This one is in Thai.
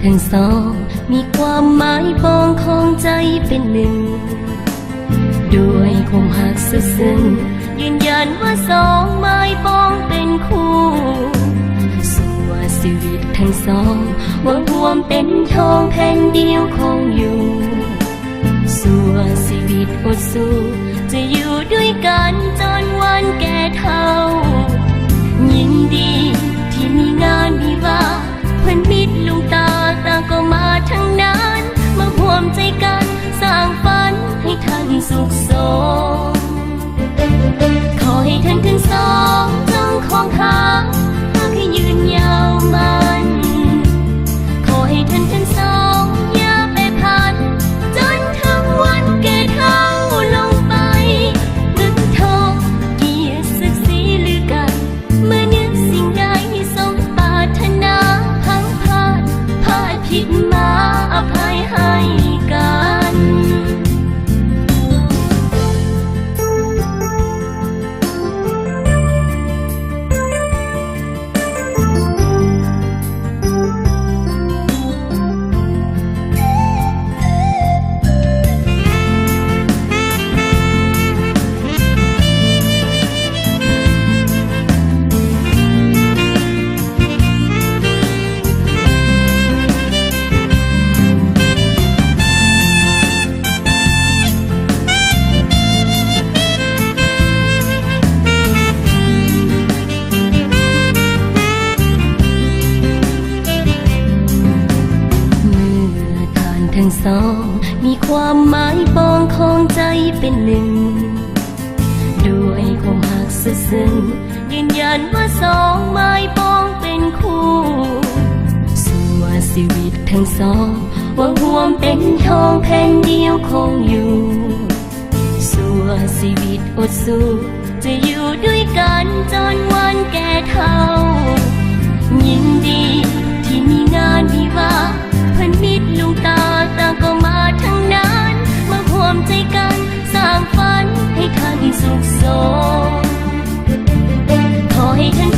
ทั้งสองมีความหมายปองของใจเป็นหนึ่งด้วยความหักสุดซึ้งยืนยันว่าสองไม้ปองเป็นคู่สู่ชีวิตทั้งสองหวังรวมเป็นทองแผ่นเดียวคงอยู่สู่ชีวิตอดสู้จะอยู่ด้วยกันจนวันแก่เฒ่ายินดีที่มีงานวิวาห์เพื่อนมิตรลุงตาต่างก็มาทั้งนั้นมาร่วมใจกันสร้างฝันให้ท่านสุขสมขอให้ท่านทั้งสองจงคงค้างหากให้ยืนยาวมันขอให้ท่านทั้งสองอย่าไปพันจนถึงวันแก่เฒ่าลงไปเงินทองเกียรติศักดิ์ศรีหรือกันเมื่อนึกสิ่งใดสมปรารถนาพังพลาดผิดมาอภัยให้กันทั้งสองมีความหมายปองของใจเป็นหนึ่งด้วยความหักสุดซึ้งยืนยันว่าสองไม้ปองเป็นคู่สู่ชีวิตทั้งสองหวังรวมเป็นทองแผ่นเดียวคงอยู่สู่ชีวิตอดสู้จะอยู่ด้วยกันจนวันแก่เฒ่ายินดีที่มีงานวิวาห์เพื่อนมิตรลุงตาต่างก็มาทั้งนั้นมาร่วมใจกันสร้างฝันให้ท่านสุขสมขอให้ท่าน